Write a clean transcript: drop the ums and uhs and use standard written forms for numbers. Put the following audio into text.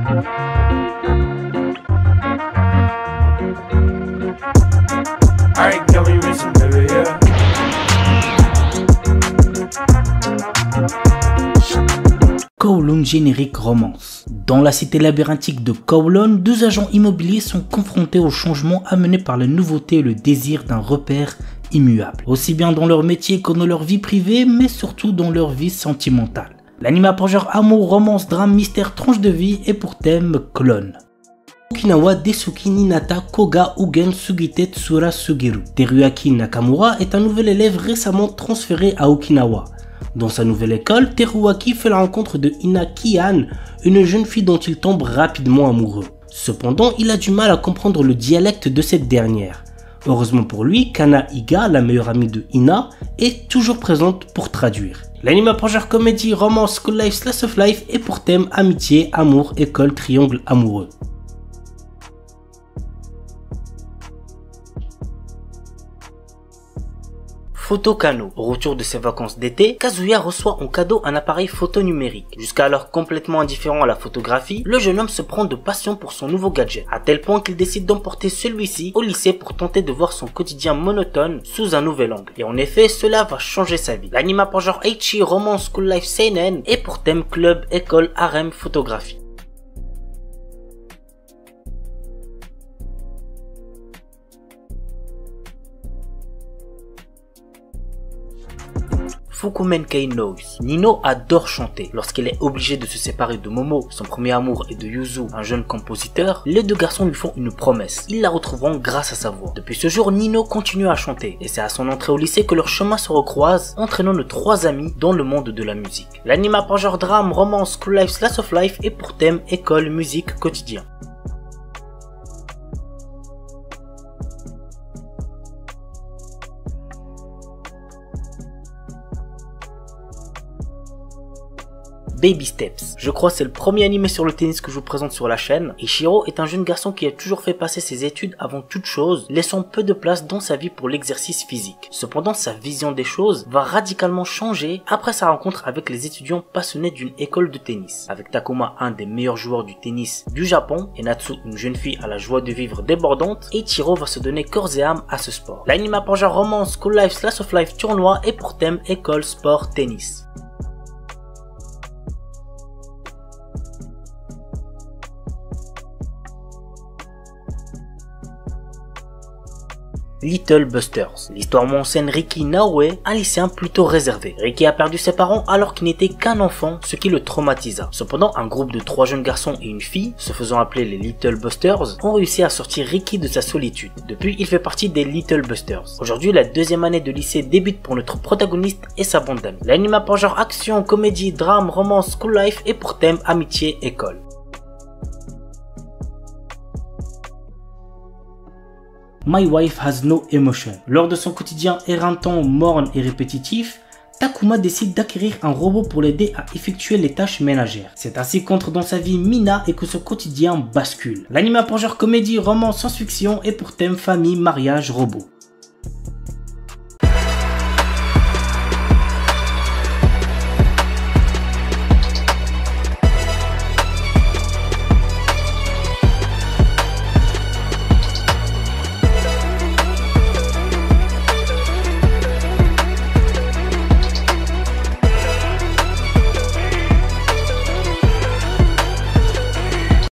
Alright, girl, we racing, baby, yeah. Kowloon générique romance. Dans la cité labyrinthique de Kowloon, deux agents immobiliers sont confrontés aux changements amenés par la nouveauté et le désir d'un repère immuable, aussi bien dans leur métier que dans leur vie privée, mais surtout dans leur vie sentimentale. L'anime a pour genre amour, romance, drame, mystère, tranche de vie et pour thème clone. Okinawa Desuki Ninata Koga Ugen Sugite Tsura Sugiru. Teruaki Nakamura est un nouvel élève récemment transféré à Okinawa. Dans sa nouvelle école, Teruaki fait la rencontre de Ina Kian, une jeune fille dont il tombe rapidement amoureux. Cependant, il a du mal à comprendre le dialecte de cette dernière. Heureusement pour lui, Kana Iga, la meilleure amie de Ina, est toujours présente pour traduire. L'anime approche genre comédie, romance, school life, slice of life et pour thème amitié, amour, école, triangle amoureux. Photo Kano. Au retour de ses vacances d'été, Kazuya reçoit en cadeau un appareil photo numérique. Jusqu'alors complètement indifférent à la photographie, le jeune homme se prend de passion pour son nouveau gadget, à tel point qu'il décide d'emporter celui-ci au lycée pour tenter de voir son quotidien monotone sous un nouvel angle. Et en effet, cela va changer sa vie. L'anime a pour genre Eichi, romance, school life, seinen et pour thème club, école, harem, photographie. Fukumenkei Noise. Nino adore chanter. Lorsqu'il est obligé de se séparer de Momo, son premier amour, et de Yuzu, un jeune compositeur, les deux garçons lui font une promesse. Ils la retrouveront grâce à sa voix. Depuis ce jour, Nino continue à chanter, et c'est à son entrée au lycée que leurs chemins se recroisent, entraînant nos trois amis dans le monde de la musique. L'anime a pour genre drame, romance, school life, slice of life et pour thème école, musique, quotidien. Baby Steps. Je crois que c'est le premier animé sur le tennis que je vous présente sur la chaîne. Ichiro est un jeune garçon qui a toujours fait passer ses études avant toute chose, laissant peu de place dans sa vie pour l'exercice physique. Cependant, sa vision des choses va radicalement changer après sa rencontre avec les étudiants passionnés d'une école de tennis. Avec Takuma, un des meilleurs joueurs du tennis du Japon, et Natsu, une jeune fille à la joie de vivre débordante, Ichiro va se donner corps et âme à ce sport. L'anime a pour genre romance, school life, slice of life, tournoi et pour thème école, sport, tennis. Little Busters. L'histoire met en scène Riki Naoe, un lycéen plutôt réservé. Riki a perdu ses parents alors qu'il n'était qu'un enfant, ce qui le traumatisa. Cependant, un groupe de 3 jeunes garçons et une fille, se faisant appeler les Little Busters, ont réussi à sortir Riki de sa solitude. Depuis, il fait partie des Little Busters. Aujourd'hui, la deuxième année de lycée débute pour notre protagoniste et sa bande d'amis. L'anime a pour genre action, comédie, drame, romance, school life et pour thème amitié, école. My Wife Has No Emotion. Lors de son quotidien éreintant, morne et répétitif, Takuma décide d'acquérir un robot pour l'aider à effectuer les tâches ménagères. C'est ainsi qu'entre dans sa vie Mina et que ce quotidien bascule. L'anime a pour genre comédie, roman, science-fiction et pour thème famille, mariage, robot.